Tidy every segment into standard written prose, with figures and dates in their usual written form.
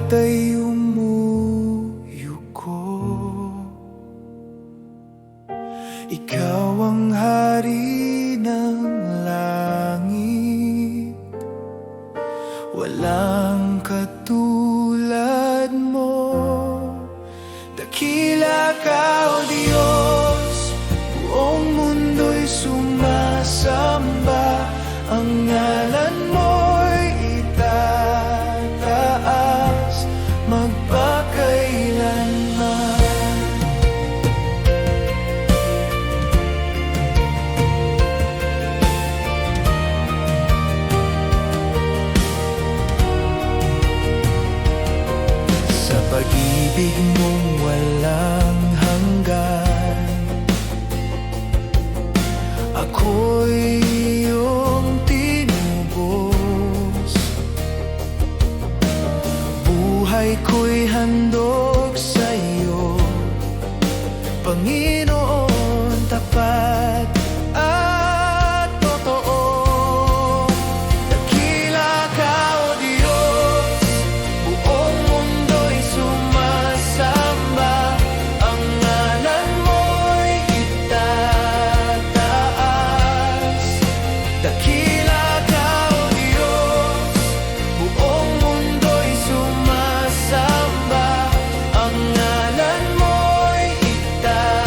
ay umuyuko. Ikaw ang hari ng langit, walang katulad mo. Dakila ka, O Diyos, buong mundo'y sumasamba. Ang ngalan mo'y itataas magpakailanman. Sa pag-ibig mong walang hanggan, ako'y iyong tinubos. Buhay ko'y handog sa'yo, Panginoon, tapat at totoo. Dakila ka, O Diyos, buong mundo'y sumasamba. Ang ngalan mo'y itataas. Dakila ka, O Diyos, buong mundo'y sumasamba. Ang ngalan mo'y itataas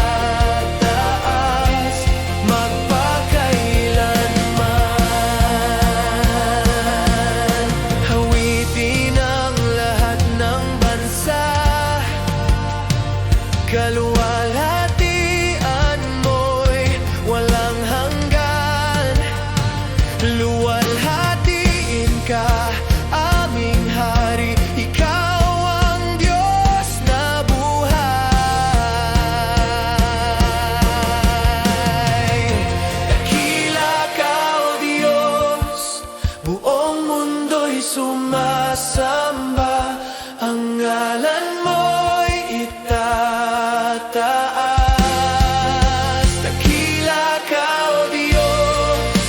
magpakailanman. Hawitin ang lahat ng bansa, kaluwalhatian mo'y walang hanggan. Luwalhatiin ka, aming hari, ikaw ang Diyos na buhay. Dakila ka, O Diyos, buong mundo'y sumasamba. Ang ngalan mo'y itataas. Dakila ka, O Diyos,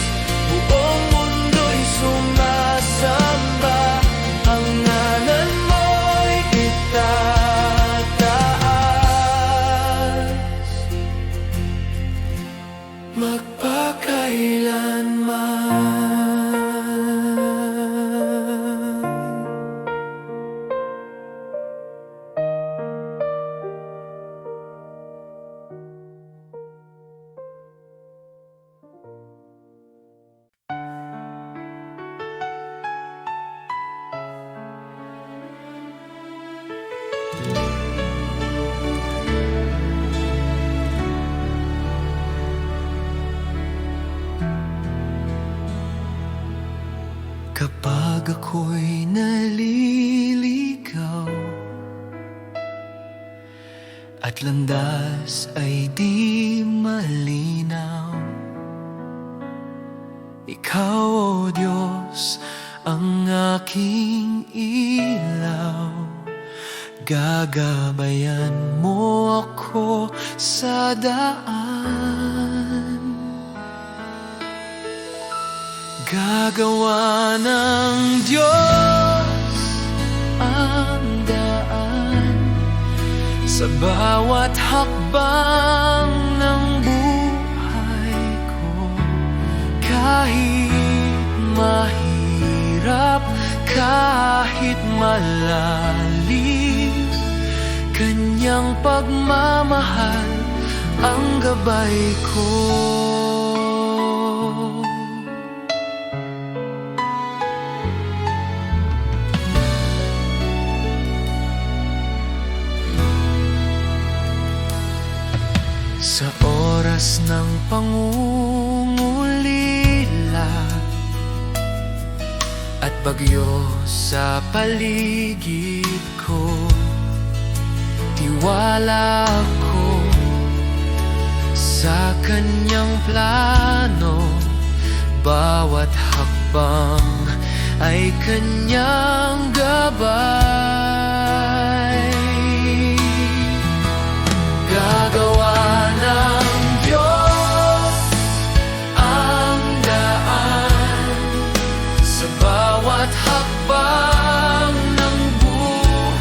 buong mundo'y sumasamba. Ang ngalan mo'y itataas magpakailanman. Kapag ako'y naliligaw at landas ay di malinaw, ikaw, O Diyos, ang aking ilaw. Gagabayan mo ako sa daan. Gagawa ng Diyos ang daan sa bawat hakbang ng buhay ko. Kahit mahirap, kahit malalim, kanyang pagmamahal ang gabay ko. Sa oras ng pangungulila at bagyo sa paligid ko, tiwala ko sa kanyang plano. Bawat hakbang ay kanyang gabay. Gagawa ng Diyos ang daan sa bawat hakbang ng buhay.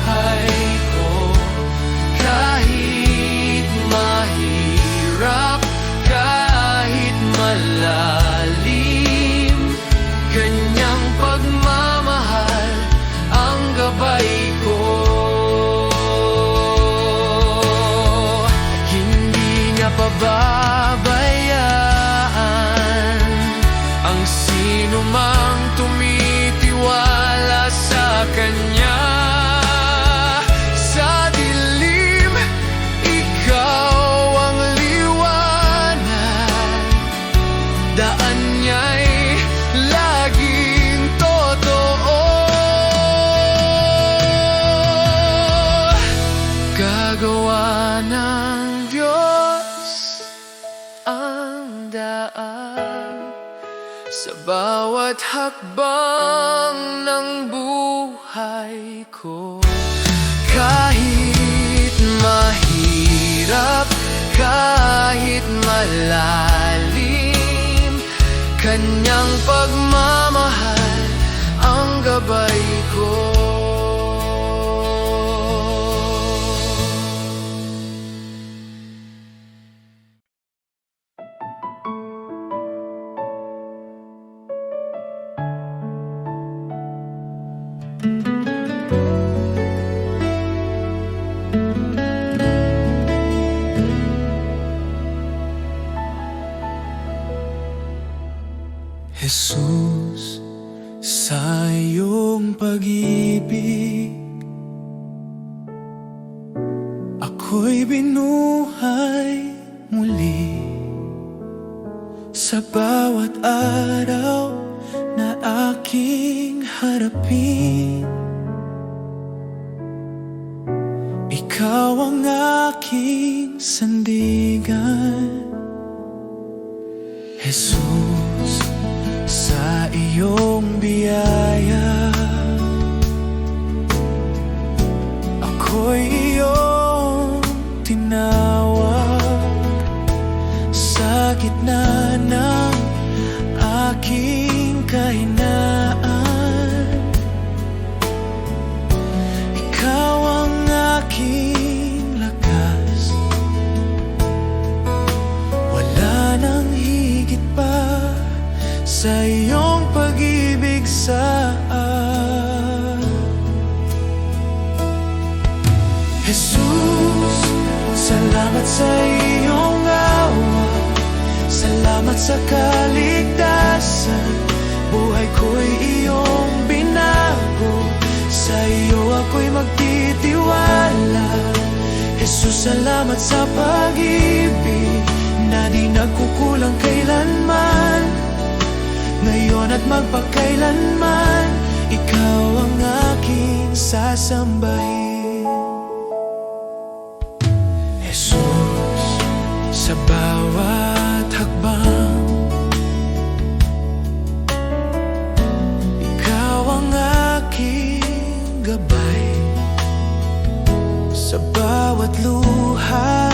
sino mang tumitiwala sa Kanya. Sa dilim, ikaw ang liwanag, daan niya'y laging totoo. Gagawa ng Diyos ang daan sa bawat hakbang ng buhay ko. Kahit mahirap, kahit malalim, Kanyang pagmamahal ang gabay ko. Jesus, sa iyong pag-ibig, ako'y binuhay muli. Sa bawat araw na aking harapin, ikaw ang aking sandigan. Jesus, sa iyong biyaya, ako'y iyong tinawag. Sa gitna ng aking kahinaan, ikaw ang aking lakas. Wala nang higit pa sa iyong pag-ibig sa akin. Jesus, salamat sa iyong awa, salamat sa kaligtasan. Buhay ko'y iyong binago, sa iyo ako'y magtitiwala. Jesus, salamat sa pag-ibig na di nagkukulang kailanman. Ngayon at magpakailanman, ikaw ang aking sasambahin. Jesus, sa bawat hakbang, ikaw ang aking gabay. Sa bawat luha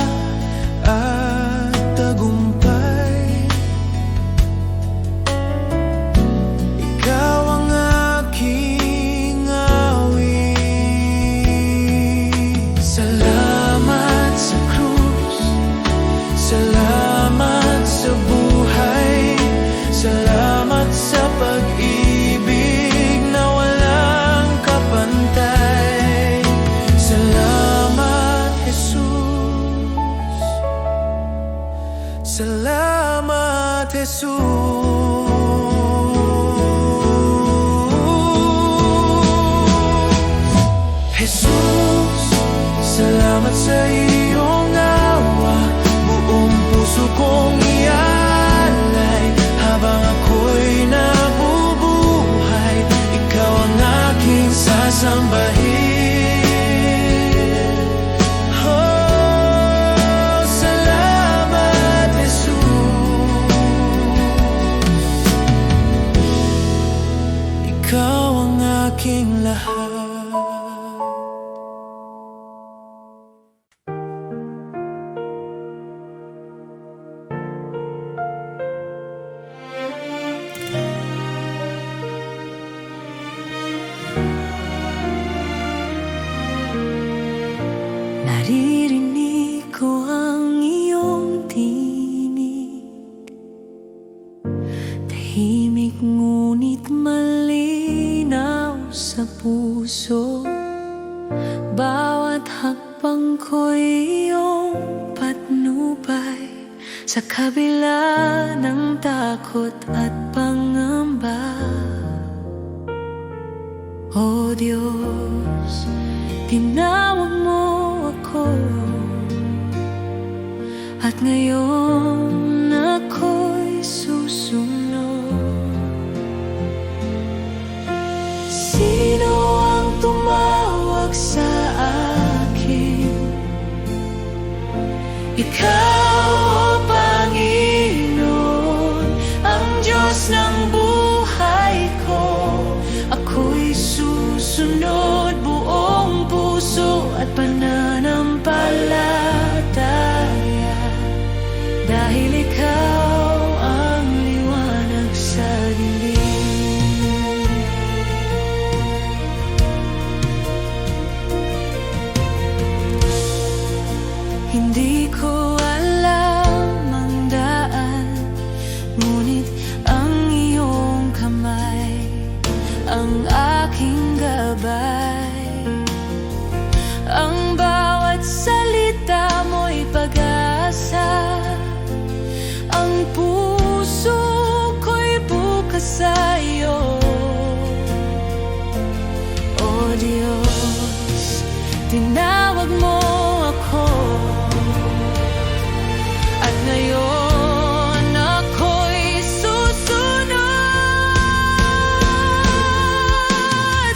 at tagumpay, ikaw ang aking awit. Salamat sa krus, salamat sa buhay, salamat sa pag-ibig na walang kapantay. Salamat, Jesus. Salamat, Jesus. Jesus, salamat sa iyong awa. Buong puso kong ialay habang ako'y nabubuhay. Ikaw ang aking sasambahin. Oh, salamat, Jesus. Ikaw ang aking lahat. Naririnig ko ang iyong tinig, tahimik ngunit malinaw sa puso. Bawat hakbang ko'y iyong patnubay, sa kabila ng takot at pangamba. O Diyos, tinawag mo ako, at ngayon ako'y susunod. Sino ang tumawag sa akin? Ikaw, O Panginoon, ang Diyos ng buhay ko. Ako'y susunod buong puso at pananampalataya, dahil ikaw ang liwanag sa dilim. Hindi ko alam ang daan, ngunit ang iyong kamay ang aking gabay. Ang bawat salita mo'y pag-asa, ang puso ko'y bukas sa'yo. O Diyos, tinawag mo ako, at ngayon ako'y susunod.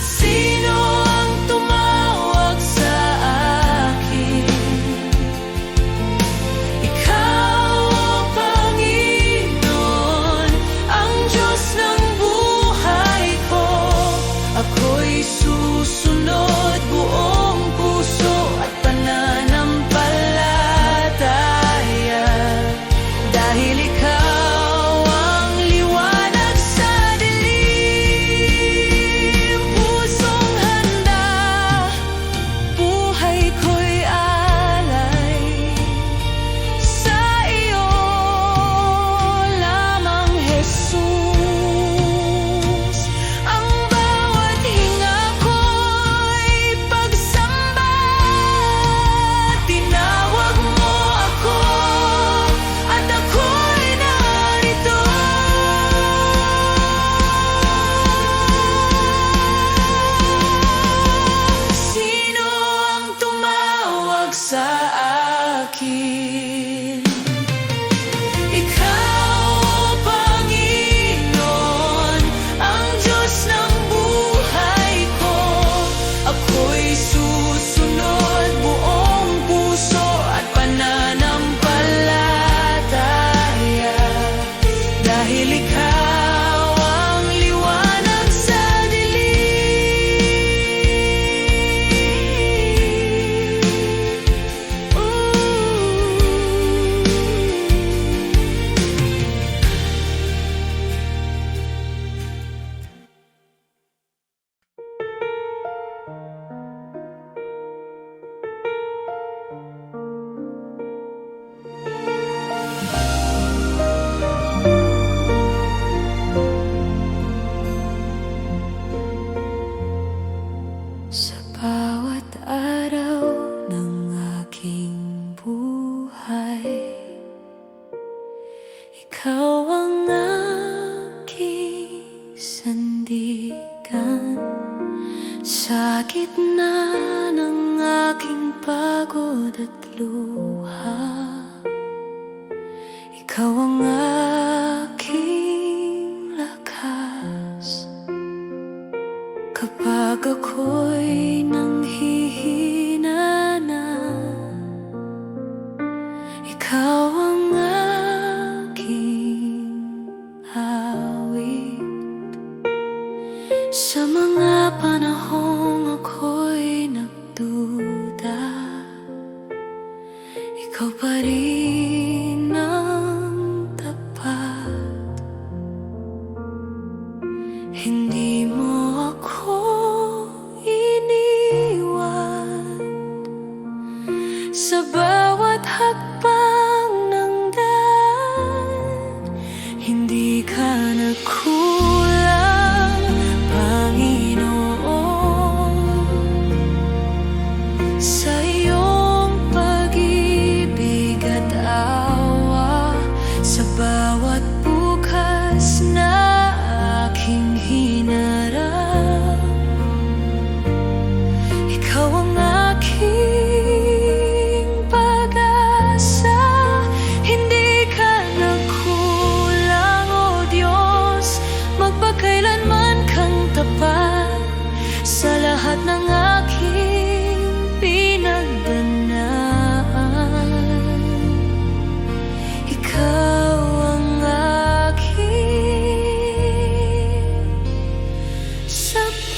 Sino ang tumawag sa akin? Ikaw, O Panginoon, ang Diyos ng buhay ko. Ako'y susunod buong puso at pananampalataya, dahil ikaw ang liwanag sa dilim. Pusong handa, buhay ko'y alay sa iyo lamang, Jesus. Ang bawat hinga ko'y pagsamba. Tinawag mo ako, at ako'y narito. Sino ang tumawag sa akin? Ikaw, O Panginoon, ang Diyos ng buhay ko. Ako'y susunod buong puso at pananampalataya, dahil ikaw ang liwanag sa dilim. Sa bawat araw ng aking buhay, ikaw ang aking sandigan. Sa gitna ng aking pagod at luha, ikaw ang aking lakas. Kapag ako'y nanghihina na, ikaw ang aking awit. Sa mga panahong ako'y nagduda, ikaw pa rin ang tapat. Hindi mo ako iniwan sa bawat hakbang ng daan. Hindi ka nagkulang, Panginoon, sa iyong pag-ibig at awa. Sa bawat bukas na aking hinanakit, tapat sa lahat ng aking pinagdanaan. Ikaw ang aking sapat.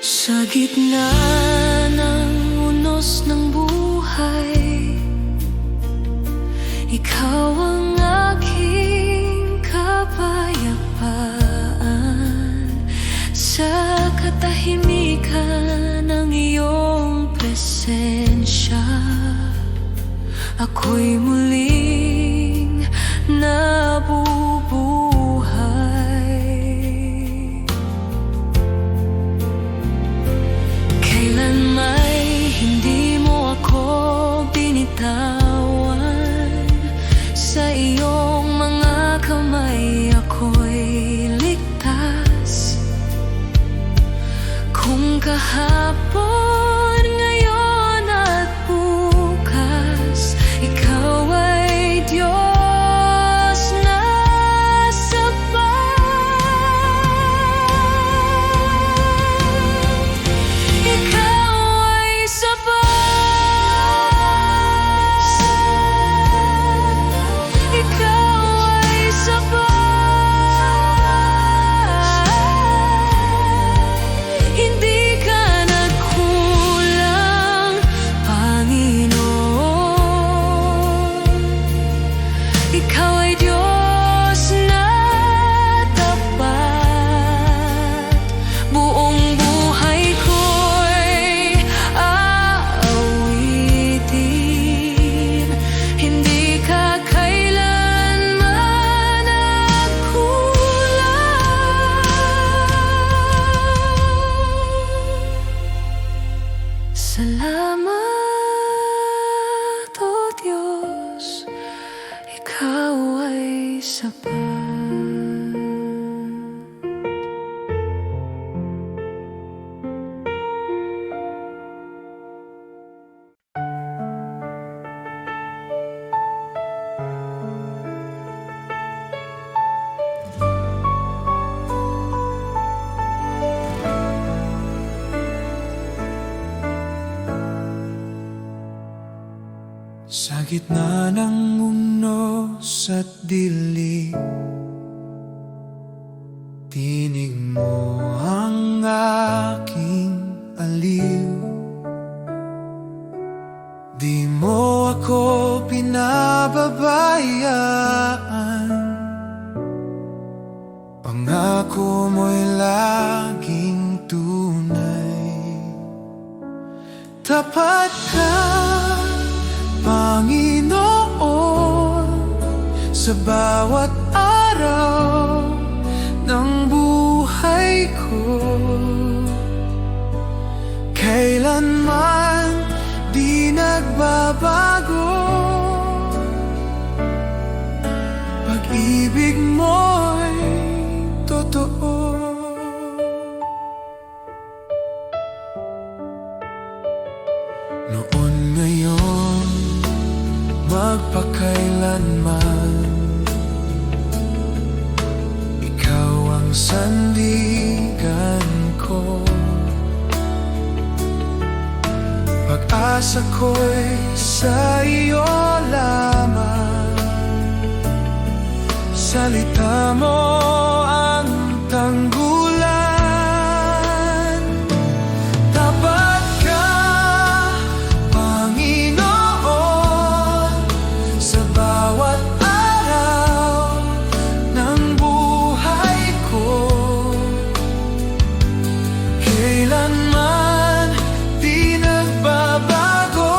Sa gitna ng unos ng buhay, ikaw ang aking kapayapaan. Sa katahimikan ng iyong presensya, ako'y muling nabubuhay. Kailan may hindi mo ako binitawan, sa iyong mga kamay ako'y ligtas. Kung kahapon, ngayon at bukas, ikaw ay Diyos na sapat. Ikaw ay sapat. Ikaw ay sapat. Hindi ka nagkulang, Panginoon. Ikaw ay Diyos na tapat. Buong buhay ko'y aawitin, hindi ka kailanman nagkulang. Salamat, O Diyos, ikaw ay sapat. Sa gitna ng unos at dilim, tinig mo ang aking aliw. Di mo ako pinababayaan, pangako mo'y laging tunay. Tapat ka, Panginoon, sa bawat araw ng buhay ko. Kailanman di nagbabago, pag-ibig mo'y totoo. Noon, ngayon, magpakailanman, ikaw ang sandigan ko. Pag-asa ko'y sa iyo lamang, salita mo ang tanggulan. Tapat ka, Panginoon, sa bawat araw ng buhay ko. Kailanman di nagbabago,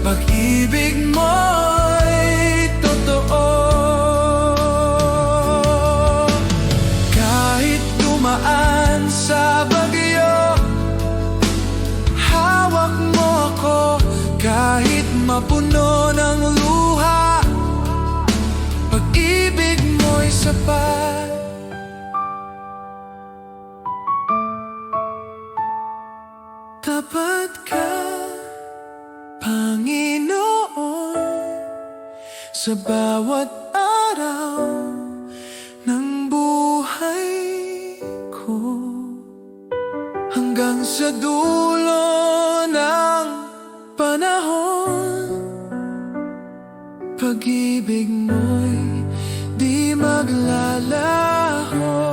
pag-ibig mo'y totoo. Kahit dumaan sa bagyo, hawak mo ako. Kahit mapuno ng luha, pag-ibig mo'y sapat. ka, Panginoon, sa bawat araw ng buhay ko, hanggang sa dulo ng panahon. Pag-ibig mo'y di maglalaho.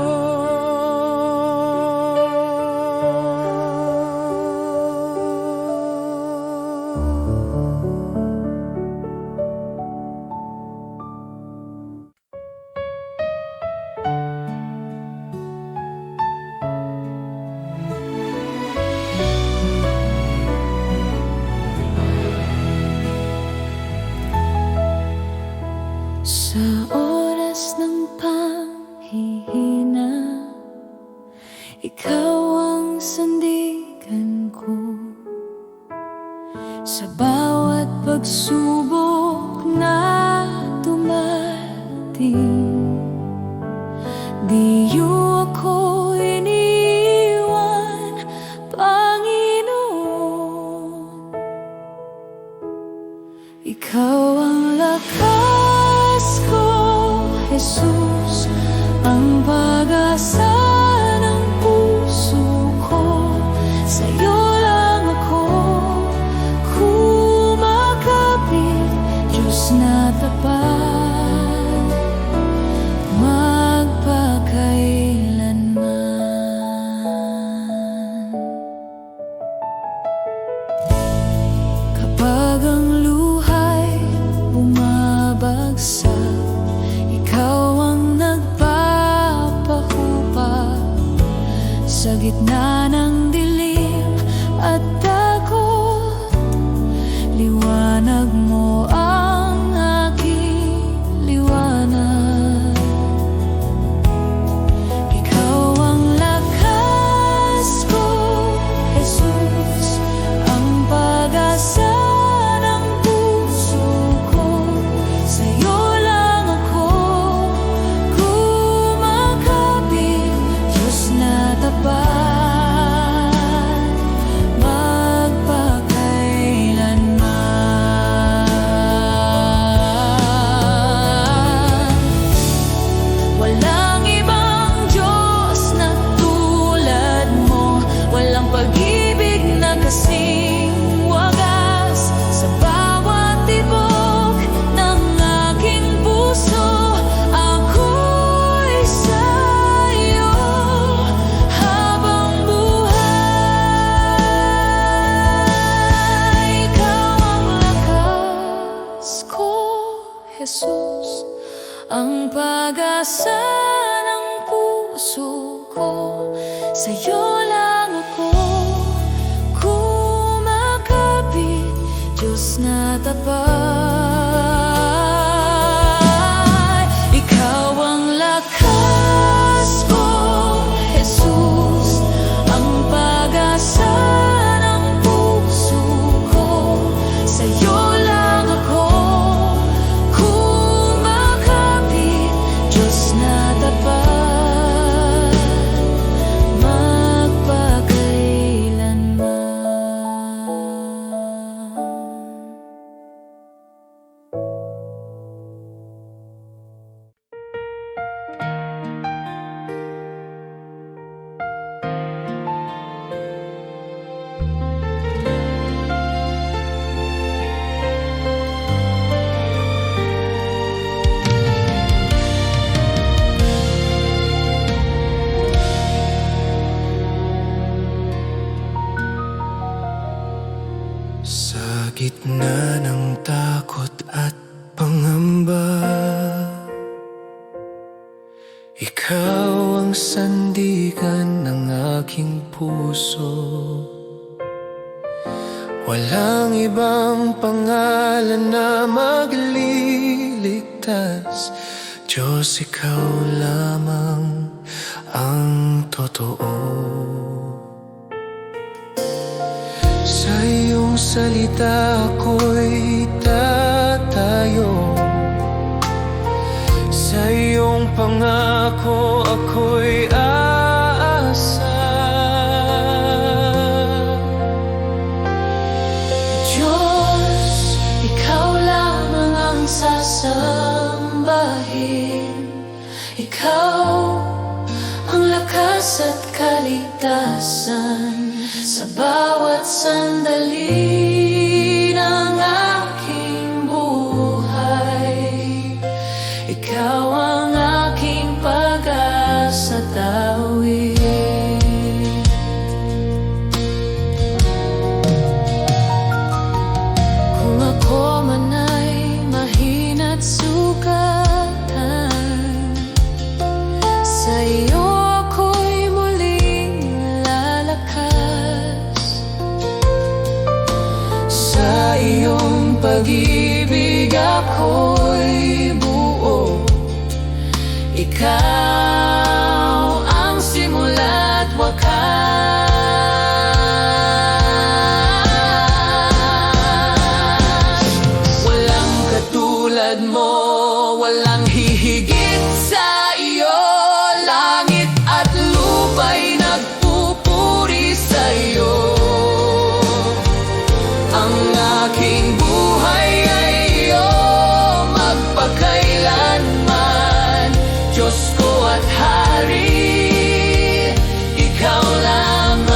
Sa oras ng panghihina, ikaw ang sandigan ko. Sa bawat pagsubok na dumating, di niyo ako iniwan, Panginoon. Ikaw ang lakas ko, Jesus, ang pag-asa ng puso ko. Sa'yo lang ako kumakapit, Diyos na tapat, magpakailanman. Kapag ang luhay bumabagsak, sa gitna ng dilim at takot, liwanag mo ang aking liwanag. Ikaw ang lakas ko, Jesus, ang pag-asa ng puso ko. Sa'yo lang ako kumakapit, Diyos na tapat, Jesus, ang pag-asa ng puso ko. Sa'yo lang ako kumakapit, Diyos na tapat. Ikaw ang lakas ko, Jesus, ang pag-asa ng puso ko. Sa'yo lang ako Sa gitna ng takot at pangamba, ikaw ang sandigan ng aking puso. Walang ibang pangalan na magliligtas, Diyos, ikaw lamang ang totoo. Sa iyong salita ako'y tatayo, sa iyong pangako ako'y aasa. lakas at kaligtasan sa bawat sandali ng aking buhay. Ikaw ang aking pag-asa tawid. Kung ako man ay mahina't sugatan, sa iyo ako'y muling lalakas. Sa iyong pag-ibig ako'y buo. Ikaw ang simula't wakas. Walang katulad mo, walang hihigit sa iyo. Langit at lupa'y nagpupuri sa iyo. Ang aking buhay ay iyo magpakailanman. Diyos ko at Hari, ikaw lamang.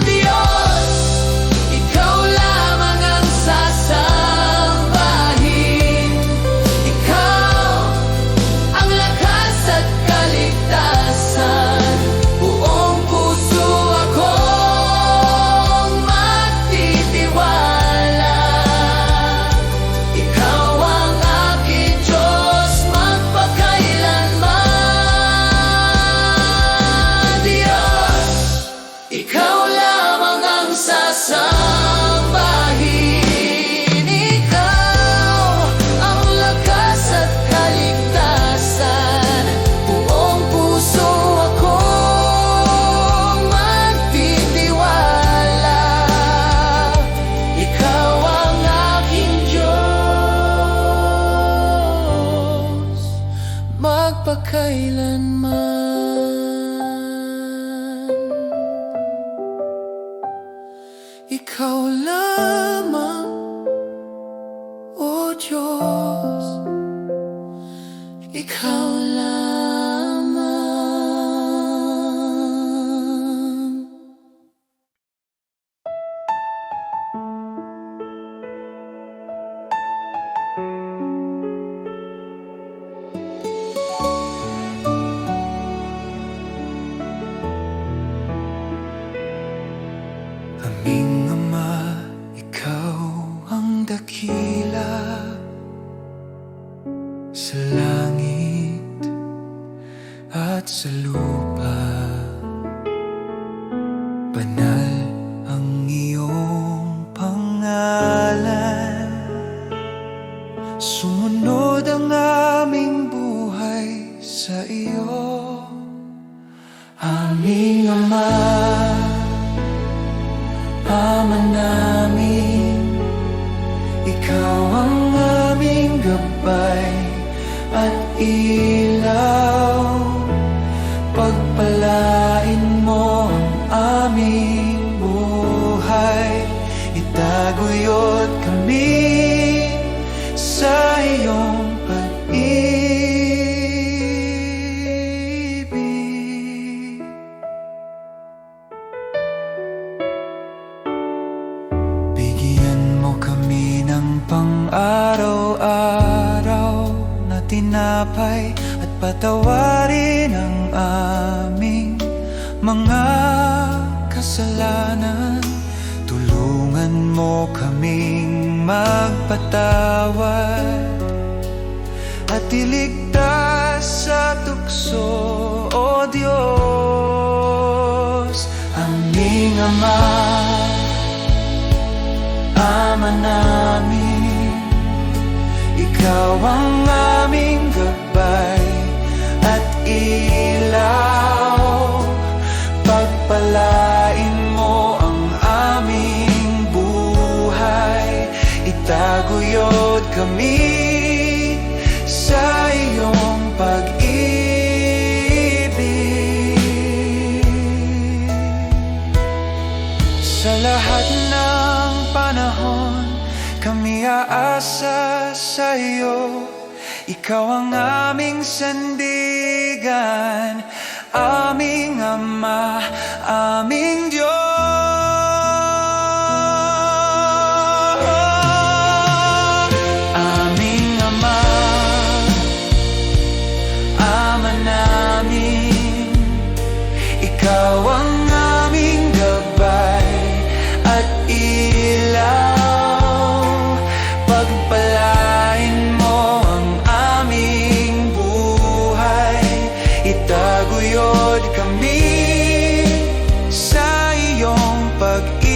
Diyos, ikaw lamang ang sasambahin. Ikaw ang lakas at kaligtasan. Buong puso akong magtitiwala. Ikaw ang aking Diyos magpakailanman. Diyos, ikaw lamang ang sasambahin. Ikaw ang lakas at kaligtasan. Buong puso akong magtitiwala. Ikaw ang aking Diyos magpakailanman. Ikaw lamang, O Diyos, ikaw lamang. Aming Ama, ikaw ang dakila sa langit at sa lupa. Banal ang iyong pangalan. Sumunod ang aming buhay sa iyo. Aming Ama, Ama namin, ikaw ang aming gabay at ilaw. Pagpalain mo ang aming buhay. Itaguyod kami sa iyong pag-ibig. Bigyan mo kami ng pang-araw-araw na tinapay at patawarin ang aming mga kasalanan. Tulungan mo kaming magpatawad at iligtas sa tukso, O Diyos. Aming Ama, Ama namin, ikaw ang aming gabay at ilaw. Pagpalain mo ang aming buhay. Itaguyod kami sa iyong pag-ibig. Sa lahat ng panahon, kami aasa sa iyo. Ikaw ang aming sandigan, aming Ama, aming Diyos. Aming Ama, Ama namin, Ikaw ang aming gabay at ilaw. Pagpalain mo ang aming buhay, itaguyod kami sa iyong pag-ibig.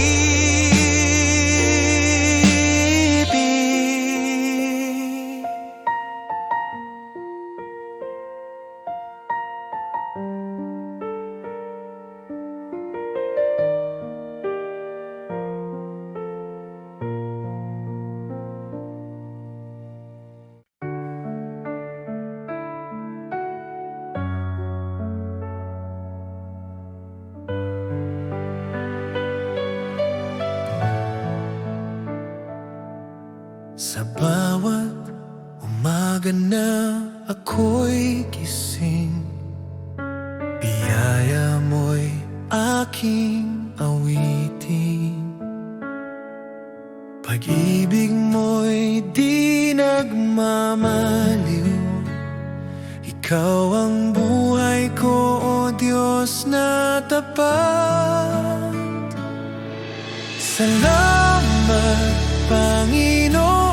Sa bawat umaga na ako'y gising, biyaya mo'y aking awitin. Pag-ibig mo'y di nagmamaliw, Ikaw ang buhay ko, O Diyos na tapat. Salamat, Panginoon,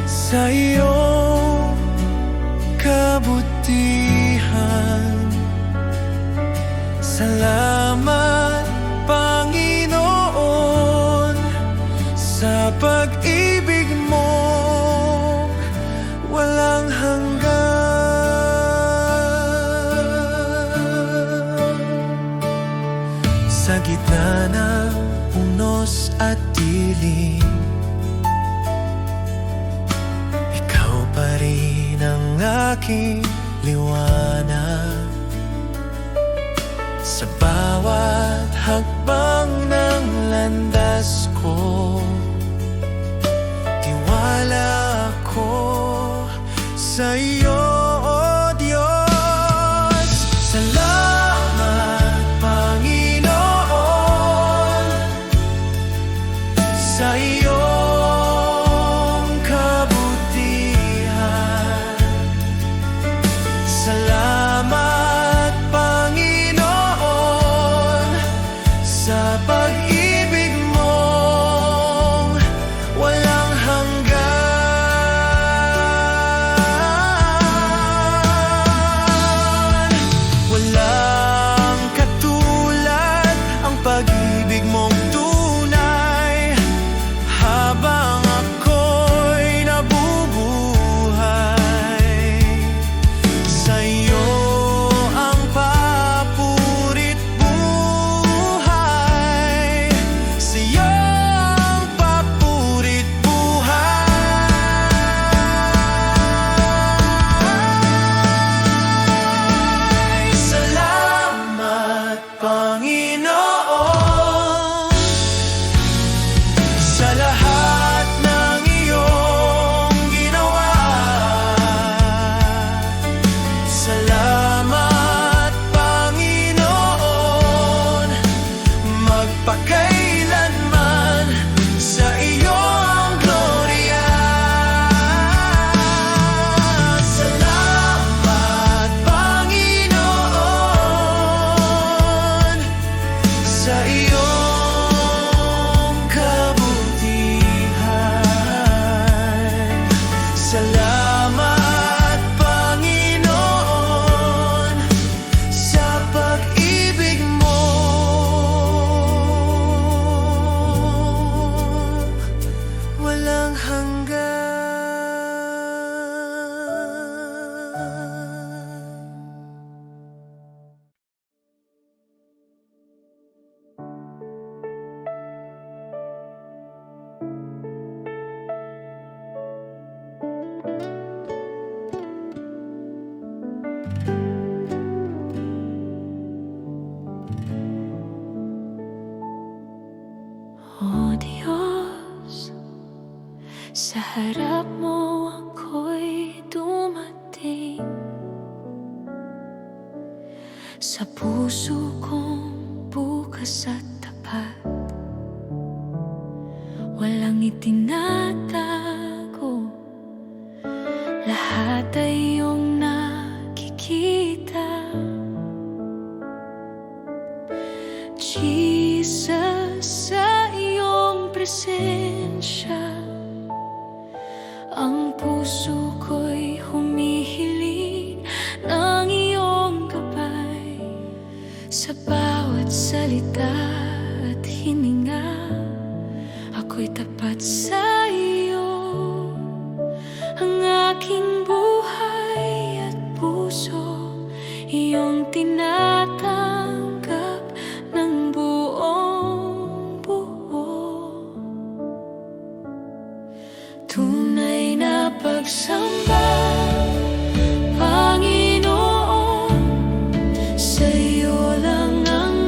sa iyong kabutihan. Salamat, Panginoon, sa pag-ibig mo walang hanggan. Sa gitna ng unos at dilim, Ikaw pa rin ang aking liwanag. Sa bawat hakbang ng landas ko, tiwala ako sa iyo, O Diyos. Salamat, Panginoon, sa iyong kabutihan. Salamat, Panginoon, sa pag-ibig mong walang hanggan. Sa harap mo ako'y dumating, sa puso kong bukas at tapat. Walang itinatago, lahat ay iyong nakikita. Jesus, sa iyong presensya, ang puso ko'y humihiling ng iyong gabay. Sa bawat salita at hininga, ako'y tapat sa iyo. Ang aking buhay at puso, iyong tinatanggap ng buong buo. Tunay na pagsamba, Panginoon, sa iyo lang ang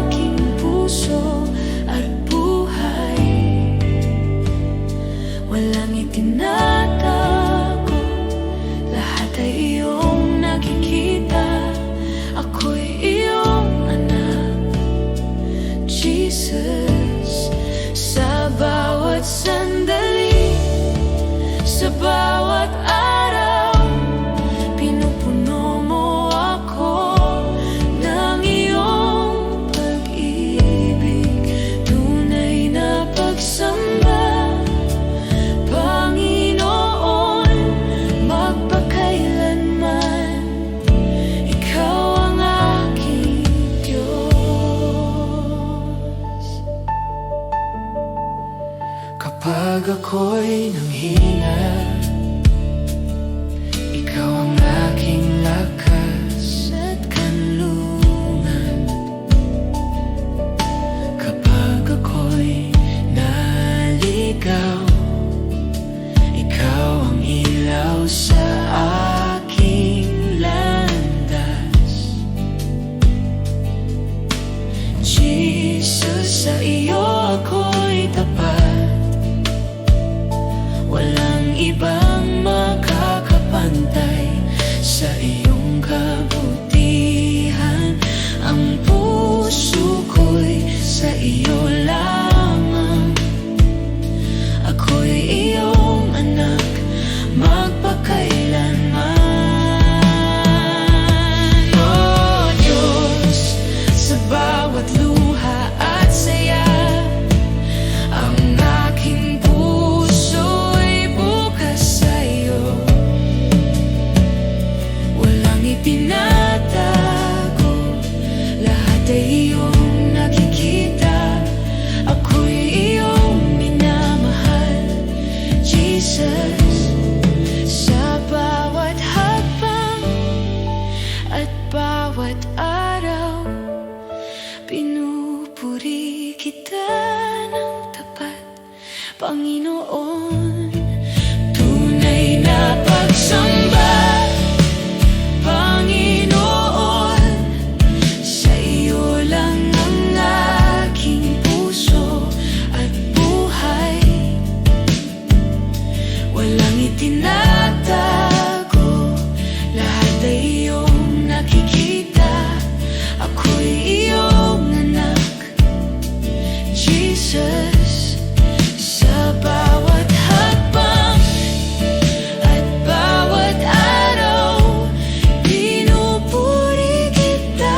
aking puso at buhay. Walang itinatago, lahat ay iyong nakikita. Ako'y iyong anak, Jesus. Sa bawat sandali, sa bawat araw, pinupuno mo ako ng iyong pag-ibig. Tunay na pagsamba, Panginoon, magpakailanman, ikaw ang aking Diyos. Kapag ako'y nanghina, ikaw ang aking lakas at kanlungan. Kapag ako'y naligaw, ikaw ang ilaw sa aking landas. Jesus, sa iyo ako'y tapat. Walang ibang makakapantay sa iyong kabutihan. Ang puso ko'y sa iyo lamang. Ako'y iyong anak, magpakailanman. Oh Diyos, sa bawat luha at saya, ang aking puso'y bukas sa iyo. Walang itinatago, lahat ay iyong nakikita. Ako'y iyong minamahal, Jesus. Sa bawat hakbang at bawat araw, pinupuri kita ng tapat, Panginoon. Tunay na pagsamba, Panginoon, sa iyo lang ang aking puso at buhay. Walang itinatago, lahat ay iyong nakikita. Ako'y iyong anak, Jesus. Sa bawat hakbang at bawat araw, pinupuri kita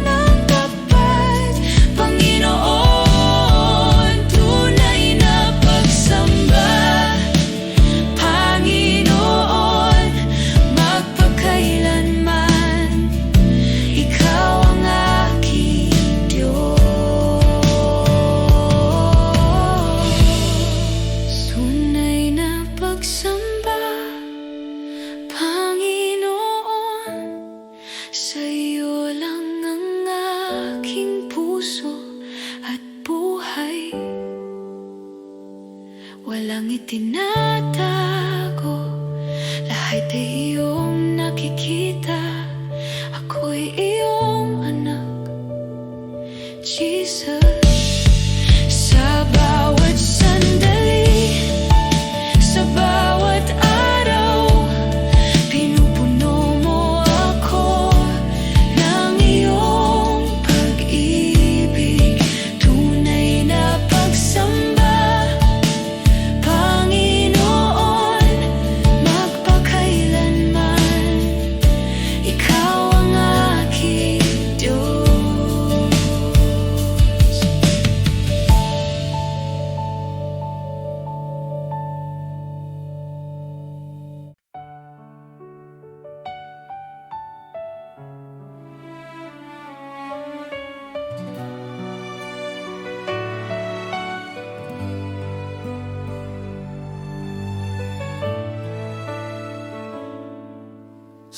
ng tapat, Panginoon. Tunay na pagsamba, Panginoon.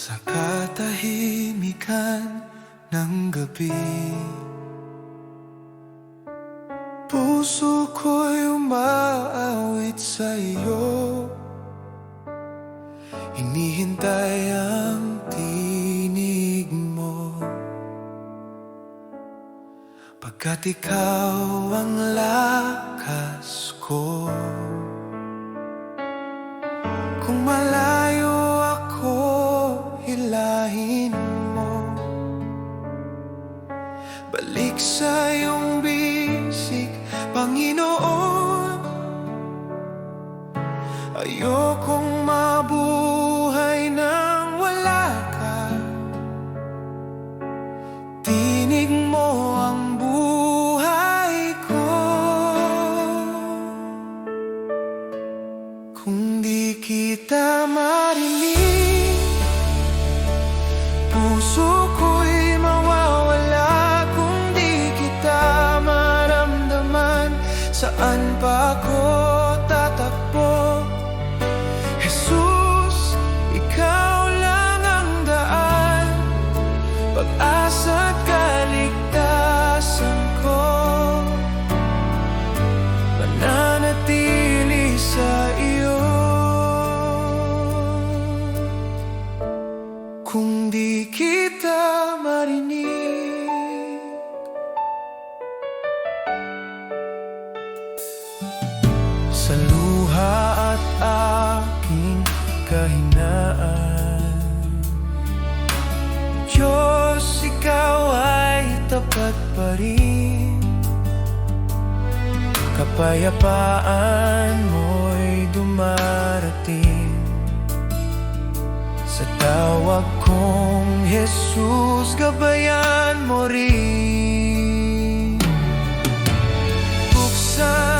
sa katahimikan ng gabi. Puso ko'y umaawit sa iyo, hinihintay ang tinig mo, pagkat ikaw ang lakas ko. Kung malayo ako, hilahin mo, balik sa iyong bisig, Panginoon. Ayokong mabuhay nang wala ka. Tinig mo ang buhay ko. Kung di kita marinig, puso ko'y mawawala. Kung di kita maramdaman, saan pa ako tatakbo? Jesus, ikaw lang ang daan, pag-asa't kaligtasan ko. Mananatili sa iyo. Kung di kita marinig, sa luha at aking kahinaan, Diyos, ikaw ay tapat pa rin. Kapayapaan mo'y dumarating sa tawag kong Jesus, gabayan mo rin. Buksan